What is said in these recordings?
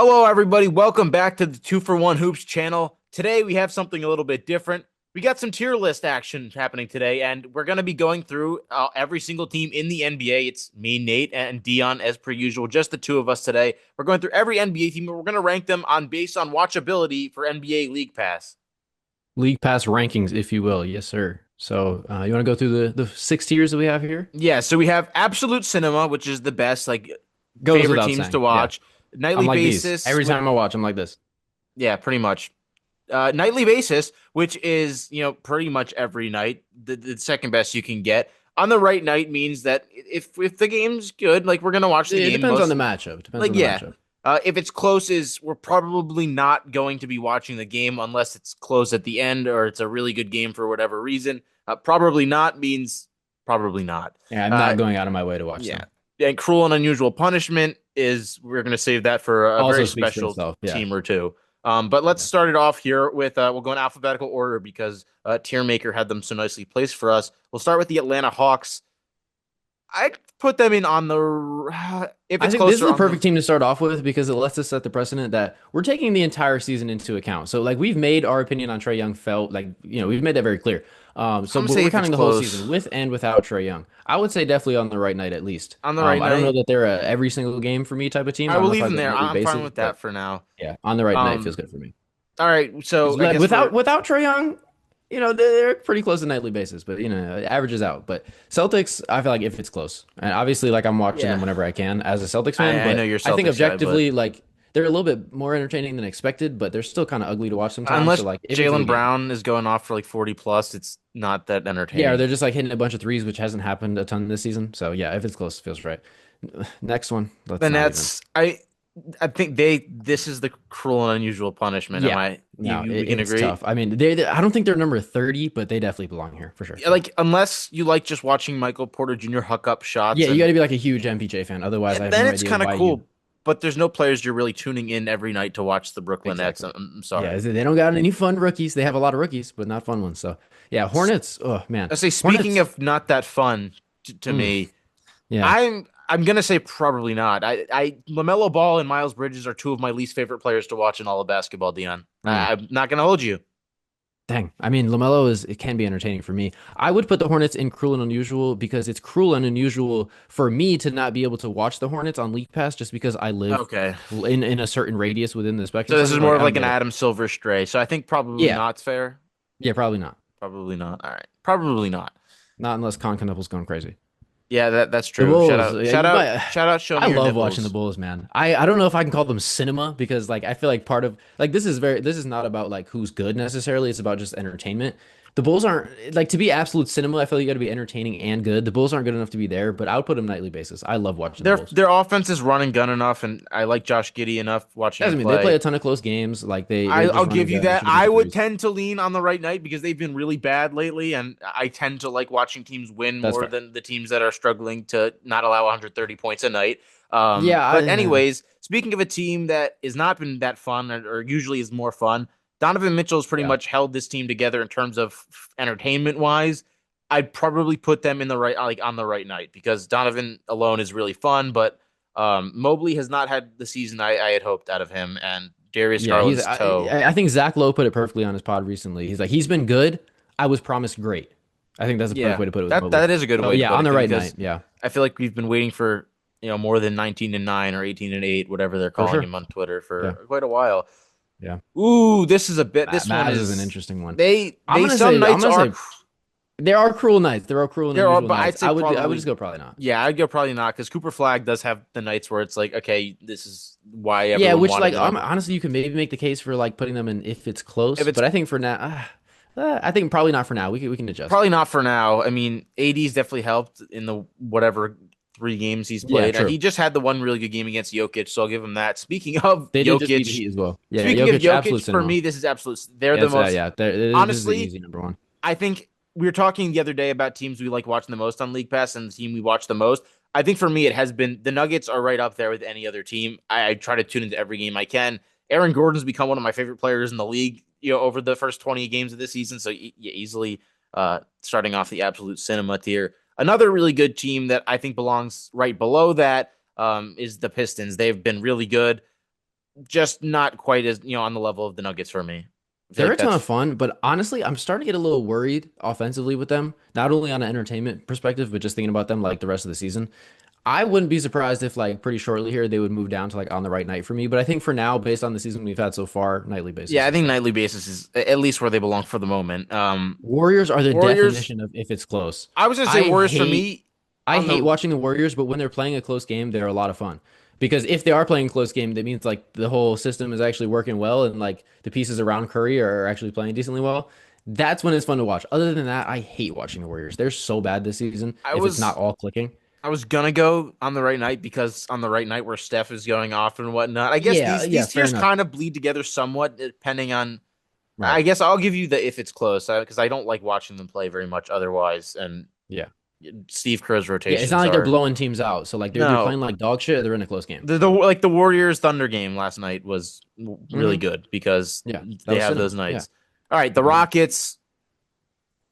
Hello, everybody. Welcome back to the 2 for 1 Hoops channel. Today, we have something a little bit different. We got some tier list action happening today, and we're going to be going through every single team in the NBA. It's me, Nate, and Dion, as per usual, just the two of us today. We're going through every NBA team, and we're going to rank them based on watchability for NBA League Pass. League Pass rankings, if you will. Yes, sir. So you want to go through the six tiers that we have here? Yeah, so we have Absolute Cinema, which is the best, like, Goes favorite without teams to saying. Yeah. watch. I'm Nightly like these. basis, Every time I watch, I'm like this. yeah, pretty much. Nightly basis, which is pretty much every night, the second best you can get. On the right night means that if the game's good, like we're gonna watch the It game depends on most, the matchup. Depends like on the yeah. matchup. If it's close, is we're probably not going to be watching the game unless it's close at the end or it's a really good game for whatever reason. Probably not means probably not. Yeah, I'm Uh, not going out of my way to watch yeah, them. and cruel and unusual punishment is we're gonna save that for a Also very speaks for special itself. Yeah. team or two. But let's Yeah. start it off here with we'll go in alphabetical order because Tier Maker had them so nicely placed for us. We'll start with the Atlanta Hawks. I'd put them in on the if I it's think this is closer the on the perfect team to start off with because it lets us set the precedent that we're taking the entire season into account. So like we've made our opinion on Trey Young felt like we've made that very clear. So I'm gonna say we're if it's counting the whole season close with and without Trey Young. I would say definitely on the right night at least. on the right I don't know night, that they're a every single game for me type of team. I I don't will know if leave I'd them go there. nightly I'm fine basis, with that but for now. yeah, on the right night Um, feels good for me. all right, 'Cause, so I like, guess we're without Trey Young, they're pretty close to nightly basis, but it averages out. But Celtics, I feel like if it's close, and obviously like I'm watching them yeah. whenever I can as a Celtics fan, I know but you're a I think Celtics guy, but objectively like they're a little bit more entertaining than expected, but they're still kind of ugly to watch sometimes. So unless like if it's a Jalen good game, Brown is going off for like 40 plus, it's not that yeah, or entertaining. they're just like hitting a bunch of threes, which hasn't happened a ton this season. So yeah, if it's close, it feels right. Next one, let's The not even. Nets, I think this is the cruel and unusual punishment. Am Yeah, I no, we can it's agree? tough. I mean, I don't think they're number 30, but they definitely belong here for sure. Yeah. Like unless you like just watching Michael Porter Jr. huck up shots Yeah, you got and to be like a huge MPJ fan. Otherwise, I have then no it's idea kind of why you. cool, but there's no players you're really tuning in every night to watch the Brooklyn Nets. Exactly. I'm Yeah, sorry. they don't got any fun rookies. They have a lot of rookies, but not fun ones. So yeah, Hornets. Oh man, I say speaking Hornets. of not that fun to Mm, me, yeah. I'm gonna say probably not. I LaMelo Ball and Miles Bridges are two of my least favorite players to watch in all of basketball, Dion. Mm. I'm not gonna hold you. Dang. I mean, LaMelo it can be entertaining for me. I would put the Hornets in cruel and unusual because it's cruel and unusual for me to not be able to watch the Hornets on League Pass just because I live Okay. in a certain radius within the Spectrum So this Center. is more Like of I don't like an get it. Adam Silver stray. So I think probably Yeah. not's fair. Yeah, probably not. Probably not. All right. Probably not. Not unless Con Knuckles going crazy. Yeah, that's The true. Bulls, yeah, you might. Shout out, show I me your love watching the nipples. Bulls, man. I don't know if I can call them cinema because like I feel like part of like this is not about like who's good necessarily. It's about just entertainment. The Bulls aren't like to be absolute cinema. I feel like you got to be entertaining and good. The Bulls aren't good enough to be there, but I would put them nightly basis. I love watching the Bulls. Their offense is run and gun enough, and I like Josh Giddey enough watching him Doesn't mean they play play. a ton of close games. Like they I'll just run give and you gun and that. shoot a bunch I of would threes. tend to lean on the right night because they've been really bad lately, and I tend to like watching teams win That's more fair. than the teams that are struggling to not allow 130 points a night. Yeah, But anyways, speaking of a team that has not been that fun or usually is more fun, Donovan Mitchell has pretty yeah. much held this team together in terms of entertainment wise. I'd probably put them in the right like on the right night because Donovan alone is really fun, but Mobley has not had the season I had hoped out of him, and Darius Yeah, he's. Garland's toe. I think Zach Lowe put it perfectly on his pod recently. He's like, he's been good. I was promised great. I think that's the perfect Yeah, way to put it with that Mobley. that is a good So way to yeah, put on it the right because night. Yeah, I feel like we've been waiting for more than 19-9 or 18-8, whatever they're for calling sure. him on Twitter Yeah, for quite a while. yeah. Ooh, this is a bit. This one Mavs is an is interesting one. they some I'm nights gonna are say there are cruel nights. There are cruel and there are, unusual but nights. I'd say I would just probably go probably not. yeah, I'd go probably not because Cooper Flag does have the nights where it's like okay, this is why Yeah, everyone which wanted like them. honestly, you can maybe make the case for like putting them in if it's close, If it's but I think for now, I think probably not for now. We can adjust. probably not for now. I mean, AD's definitely helped in the whatever 3 games he's Yeah, played. And true. he just had the one really good game against Jokic, so I'll give him that. Speaking of They did just beat the Jokic, Heat as well. Yeah, speaking of Jokic, absolute Jokic, for cinema. me, this is absolute. They're the Yes, most. yeah. This is the Honestly, easy number one. I think we were talking the other day about teams we like watching the most on League Pass and the team we watch the most. I think for me, it has been the Nuggets are right up there with any other team. I try to tune into every game I can. Aaron Gordon's become one of my favorite players in the league, over the first 20 games of this season. So easily starting off the absolute cinema tier. Another really good team that I think belongs right below that is the Pistons. They've been really good. just not quite as on the level of the Nuggets for me. I feel They're like a ton of that's fun, but honestly, I'm starting to get a little worried offensively with them, not only on an entertainment perspective, but just thinking about them like the rest of the season. I wouldn't be surprised if like pretty shortly here they would move down to like on the right night for me. But I think for now, based on the season we've had so far, nightly yeah. basis I is think fair. nightly basis is at least where they belong for the moment. Warriors are the Warriors. definition of if it's close. I was gonna say I Warriors for hate me I on hate the watching the Warriors, but when they're playing a close game, they're a lot of fun. Because if they are playing a close game, that means like the whole system is actually working well and like the pieces around Curry are actually playing decently well. That's when it's fun to watch. Other than that, I hate watching the Warriors. They're so bad this season I if it's not was all clicking. I was gonna go on the right night because on the right night where Steph is going off and whatnot. I guess Yeah, these yeah, fair tiers enough. kind of bleed together somewhat depending on. Right. I guess I'll give you the if it's close because I don't like watching them play very much otherwise. And Yeah. Steve Kerr's Yeah, it's not rotations like they're are blowing teams out. So like they're either no. playing like dog shit or they're in a close game. The So, like the Warriors Thunder game last night was really hmm good because yeah, that they was have cinema. those Yeah. nights. All right, the hmm Rockets.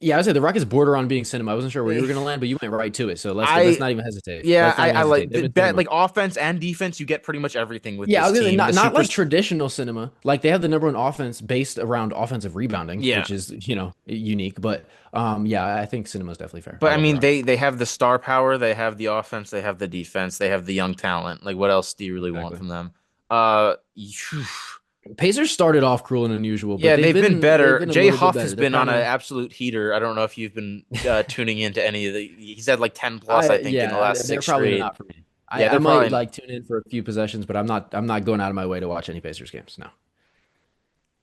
Yeah, I would say the Rockets border on being cinema. I wasn't sure where you eh, were gonna land, but you went right to it. So let's I not even hesitate. yeah, Let's not even I hesitate. like They've the been bet cinema. like offense and defense. You get pretty much everything with Yeah, I this was gonna say team. The not super like traditional cinema. Like they have the number one offense based around offensive rebounding, yeah, which is, unique. But yeah, I think cinema is definitely fair. I but I love the mean Rockets. they have the star power, they have the offense, they have the defense, they have the young talent. Like what else do you really want Exactly. from them? Pacers started off cruel and unusual, but Yeah, they've been they've better. been a Jay little bit Huff has better. They're been on kind an of absolute heater. I don't know if you've been tuning into any of the. He's had like 10 plus, I I think, in the yeah, last they're six probably straight. not for me. I Yeah, I they're might probably like tune in for a few possessions, but I'm not going out of my way to watch any Pacers games. No.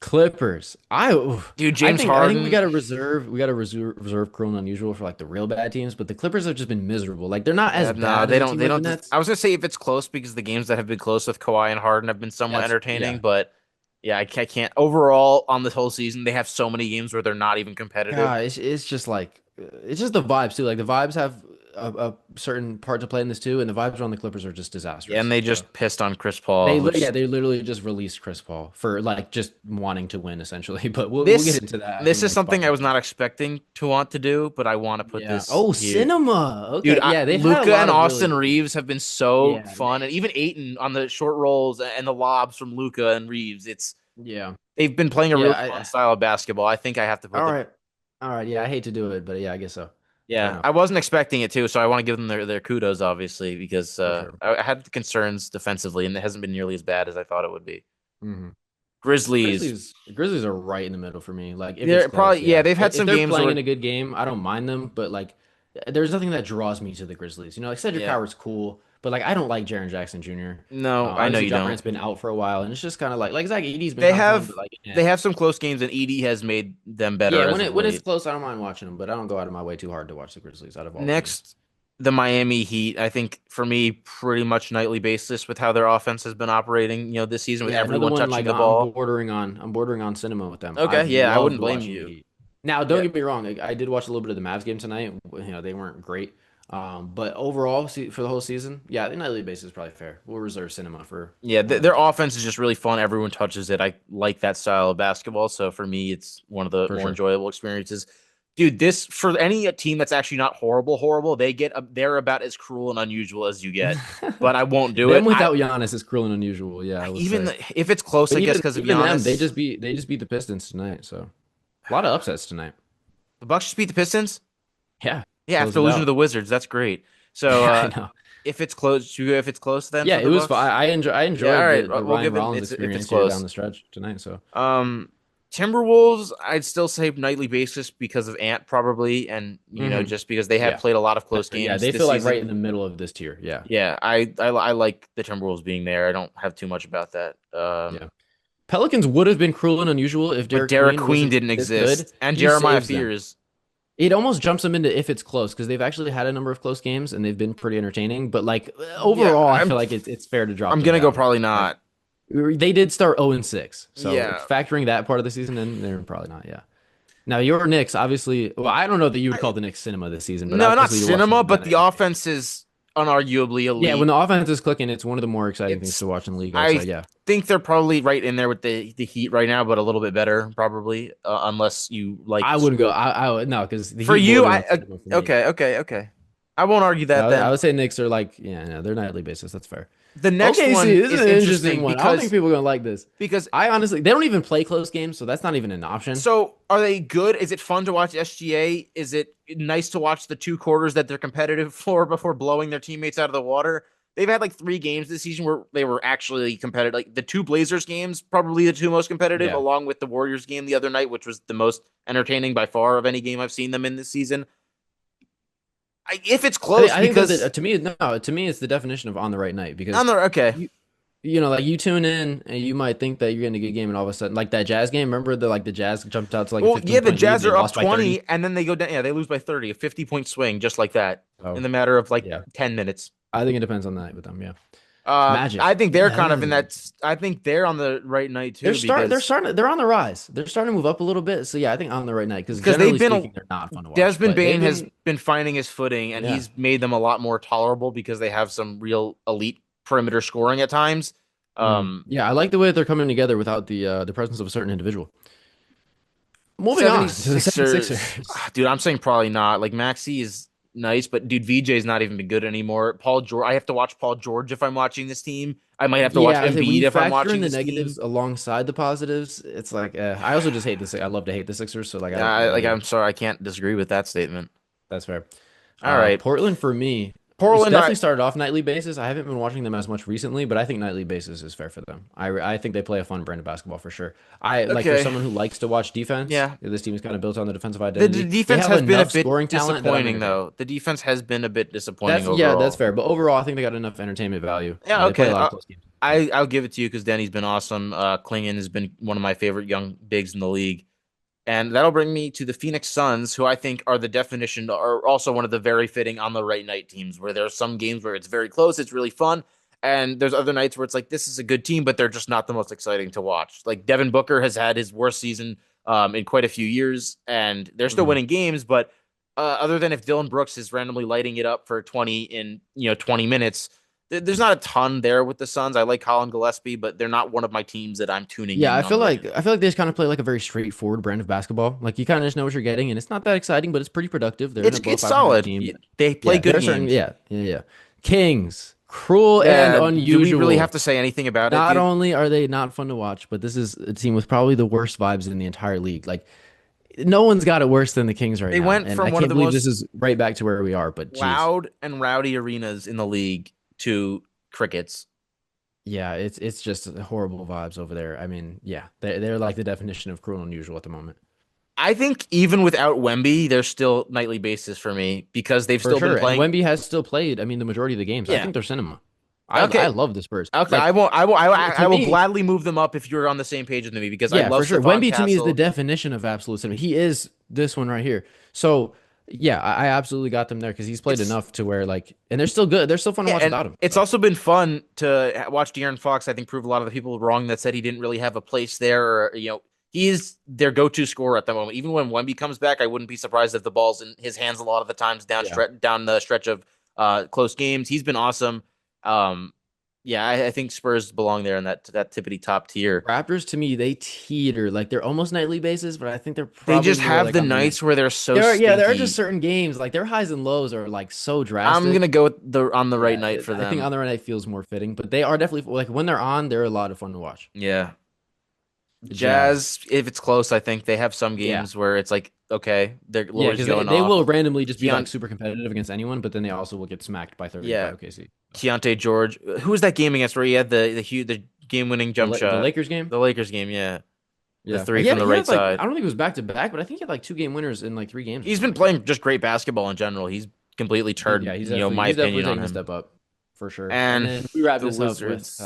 Clippers. Oof. dude. I James think I think Harden. we got to reserve cruel and unusual for like the real bad teams, but the Clippers have just been miserable. Like they're not as Yeah, no, bad as they a don't. team They like the don't. Nets. I was gonna say if it's close because the games that have been close with Kawhi and Harden have been somewhat That's entertaining, yeah. but yeah, I can't. Overall, on this whole season, they have so many games where they're not even competitive. God, it's just like it's just the vibes too. Like the vibes have a certain part to play in this too, and the vibes around the Clippers are just Yeah, and disastrous. they So just pissed on Chris Paul, which they literally just released Chris Paul for like just wanting to win essentially. But we'll get this into that this in is like something five I was minutes. not expecting to want to do, but I want to put Yeah. this Oh, here. cinema. Dude, Okay. Yeah, they've had a Luca lot and of really Austin good games. Reeves have been so Yeah, fun, and man. even Aiton on the short rolls and the lobs from Luca and Reeves. Yeah. They've been playing a Yeah. really fun style of basketball. I think I have to put All them. right. All right. Yeah, I hate to do it, but yeah, I guess so. Fair Yeah, enough. I wasn't expecting it too, so I want to give them their kudos, obviously, because For sure. I had concerns defensively, and it hasn't been nearly as bad as I thought it would be. hmm Grizzlies, Grizzlies are right in the middle for me. Like if it's they're close, probably yeah, yeah. they've had If some they're games playing where in a good game, I don't mind them, but like there's nothing that draws me to the Grizzlies. Like Cedric yeah, Howard's cool, but like I don't like Jaren Jackson Jr. no, I know Obviously you John don't. Morant's been out for a while, and it's just kind of like Zach Edey's been They kind of fun, but have like they have some close games, and Edie has made them better yeah, as of when it's late. close, I don't mind watching them, but I don't go out of my way too hard to watch the Grizzlies out of all teams. Next, the Miami Heat. I think for me, pretty much nightly basis with how their offense has been operating. This season with Yeah, another everyone one touching like the ball. I'm bordering on cinema with them. Okay, I've yeah, I loved wouldn't blame watching the you. Heat. Now, don't Yeah, get me wrong, I did watch a little bit of the Mavs game tonight. They weren't great. But overall, for the whole season, yeah, the nightly basis is probably fair. We'll reserve cinema for yeah, one of the their teams offense is just really fun. Everyone touches it. I like that style of basketball. So for me, it's one of the for more sure. enjoyable experiences. Dude, this for any team that's actually not horrible, they're about as cruel and unusual as you get. But I won't do Them it. without Giannis is cruel and unusual. Yeah, I would Even say. if it's close, But I guess because of even them, Giannis. they just beat the Pistons tonight. So a lot of upsets tonight. The Bucks just beat the Pistons. Yeah, Yeah, close after it losing to out. the Wizards, that's great. So Yeah, I know. if it's close, should we go if it's close then Yeah, for it the was fun. Bucks? I Yeah, all enjoyed right. the We'll Ryan give it Rollins it's if it's experience here down close. the stretch tonight. So Um, Timberwolves, I'd still say nightly basis because of Ant probably, and hmm just because they have yeah, played a lot of close yeah, games they this feel like right season. in the middle of this tier. Yeah, Yeah, I like the Timberwolves being there. I don't have too much about that. yeah. Pelicans would have been cruel and unusual if But Derek Derek Queen Queen wasn't didn't this good. exist, and He Jeremiah saves them. Fears. It almost jumps them into if it's close because they've actually had a number of close games and they've been pretty entertaining. But like Yeah, overall, I feel like it's fair to drop I'm them gonna go down. probably Like not. they did start 0-6, so Yeah, factoring that part of the season in, they're probably not. Yeah. Now your Knicks, obviously. Well, I don't know that you would I, call the Knicks cinema this season, but no, not obviously you watch them cinema, on a but the nightly basis. offense is unarguably Yeah, when elite. the offense is clicking, it's one of the more exciting things It's to watch in the league. I would I say, yeah, think they're probably right in there with the Heat right now, but a little bit better probably, unless you like I wouldn't go. I would no because the for Heat you. border on cinema for me. Okay. I won't argue So that I then. would say Knicks are like, yeah, no, they're nightly basis. That's fair. The next Okay, see, one this is is an interesting interesting one. I don't think people are gonna like this. because I honestly, they don't even play close games, so that's not even an option. so are they good? Is it fun to watch SGA? Is it nice to watch the 2 quarters that they're competitive for before blowing their teammates out of the water? They've had like 3 games this season where they were actually competitive. Like the 2 Blazers games, probably the 2 most competitive, Yeah. along with the Warriors game the other night, which was the most entertaining by far of any game I've seen them in this season. If it's close, I think that because to me, no, to me, it's the definition of on the right night because on the okay, you, like you tune in and you might think that you're getting a good game, and all of a sudden, like that Jazz game, remember the Jazz jumped out to like a well, yeah, 15 the point lead Jazz and they are up lost by 20, 30. and then they go down. Yeah, they lose by 30, a 50-point swing, just like that, in Oh, the matter of like yeah. 10 minutes. I think it depends on the night with them. Yeah. Magic. I think they're kind of in Yeah. that. I think they're on the right night too because They're on the rise. They're starting to move up a little bit. So yeah, I think on the right night because they've generally been speaking, they're not fun to watch, Desmond but they've Bain has been been finding his footing, and yeah. he's made them a lot more tolerable because they have some real elite perimeter scoring at times. Yeah, I like the way that they're coming together without the presence of a certain individual. Moving on to the 76ers, 76ers. dude, I'm saying probably not. Like Maxi is nice, but dude, VJ's not even been good anymore. Paul George, I have to watch Paul George if I'm watching this team. I might have to watch Yeah, I say when Embiid you if I'm factor in watching the this team. negatives alongside the positives, it's like I also just hate this. I love to hate the Sixers, so like I don't Like really. I'm sorry, I can't disagree with that statement. That's fair. All right, Portland for me, it's Portland. definitely started off nightly basis. I haven't been watching them as much recently, but I think nightly basis is fair for them. I think they play a fun brand of basketball for sure. I like for Okay, someone who likes to watch defense. yeah. This team is kind of built on the defensive The identity. They defense have has been a enough bit scoring talent that I'm disappointing, entertained. though. The defense has been a bit disappointing That's yeah, that's overall. fair. But overall, I think they got enough entertainment value. Yeah, They play a okay. lot of close games. So, I'll give it to you because Denny's been awesome. Klingon has been one of my favorite young bigs in the league. And that'll bring me to the Phoenix Suns, who I think are the definition, are also one of the very fitting on the right night teams, where there are some games where it's very close, it's really fun. And there's other nights where it's like, this is a good team, but they're just not the most exciting to watch. Like Devin Booker has had his worst season in quite a few years, and they're still mhm. winning games. But other than if Dylan Brooks is randomly lighting it up for 20 in 20 minutes, there's not a ton there with the Suns. I like Colin Gillespie, but they're not one of my teams that I'm tuning Yeah, in on the regular. I feel like they just kind of play like a very straightforward brand of basketball. Like you kind of just know what you're getting, and it's not that exciting, but it's pretty productive. They're an above It's 500 solid. team. They play Yeah, there good are certain. games. Yeah. Kings, cruel and Do we really have unusual. to say anything about it, Not dude? only are they not fun to watch, but this is a team with probably the worst vibes in the entire league. Like no one's got it worse than the Kings right They now, went and I from one of can't the believe this most is right back to where we are. But geez, loud and rowdy arenas in the league to crickets. yeah, it's just horrible vibes over there. I mean, yeah, they're like the definition of cruel and unusual at the moment. I think even without Wemby, they're still nightly basis for me because they've For still been sure. And playing. Wemby has still played, I mean, the majority of the games. I Yeah. think they're cinema. I Okay. love the Spurs. Okay. Like I to will me, gladly move them up if you're on the same page with me because I yeah, love for sure. Stephon Wemby to me is the Castle. definition of absolute cinema. He is this one right here. So yeah, I absolutely got them there because he's played It's enough to where like, and they're still good. They're still fun to Yeah, watch and without him. it's So also been fun to watch De'Aaron Fox. I think prove a lot of the people wrong that said he didn't really have a place there. Or he is their go-to scorer at the moment. Even when Wemby comes back, I wouldn't be surprised if the ball's in his hands a lot of the times yeah. down the stretch of close games. He's been awesome. Um, yeah, I think Spurs belong there in that tippity top tier. Raptors to me, they teeter like they're almost nightly basis, but I think they're They probably just more have like the on the night. nights where they're so There are just stinky. certain games like their highs and lows are like so I'm gonna drastic. go with the on the right Yeah, night for I think them. on the night feels more fitting, but they are definitely like when they're on, they're a lot of fun to watch. Yeah. The Jazz. Jazz, if it's close, I think they have some Yeah. games where it's like, okay, their Yeah, lures because going they off. will randomly just be like Keon, super competitive against anyone, but then they also will get smacked by 30 by yeah, OKC. So, Keontae George. Who was that game against where he had the game winning jump the shot? Lakers game? The Lakers game, yeah, the Yeah. three from the He right had like side. I don't think it was back to back, but I think he had like 2 game winners in like 3 games or He's something been like that. playing just great basketball in general. He's completely turned, Yeah, my he's definitely opinion on taking a him. step up for sure. And And then we wrap the this up with Wizards,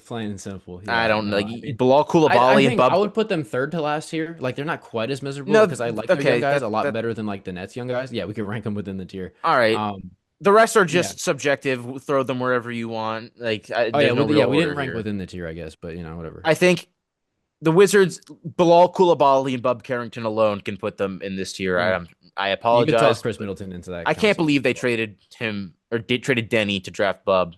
plain and simple. I Yeah, don't no, like I mean, Bilal I Coulibaly and think I Bub. would put them third to last here. Like they're not quite as miserable No, because I like their young okay, guys a that lot that better than like the Nets young guys. Yeah, we could rank them within the tier. all right. Um, The rest are yeah. just subjective. Throw them wherever you want. Like Oh yeah, there's no real we order didn't rank here. within the tier, I guess, but whatever. I think the Wizards, Bilal Coulibaly and Bub Carrington alone can put them in this tier. Mm. I You could toss apologize. Chris Middleton into that I can't conversation believe as they well. traded him or did traded Denny to draft Bub.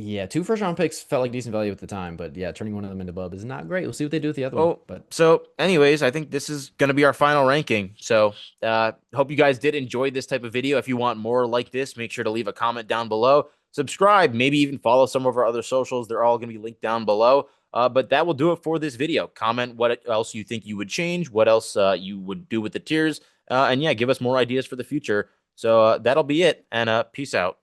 Yeah, 2 first round picks felt like decent value at the time, but yeah, turning one of them into Bub is not great. We'll see what they do with the other one. Oh, But so anyways, I think this is going to be our final ranking. So hope you guys did enjoy this type of video. If you want more like this, make sure to leave a comment down below. subscribe, maybe even follow some of our other socials. They're all going to be linked down below. But that will do it for this video. Comment what else you think you would change, what else you would do with the tiers, and yeah, give us more ideas for the future. So that'll be it, and peace out.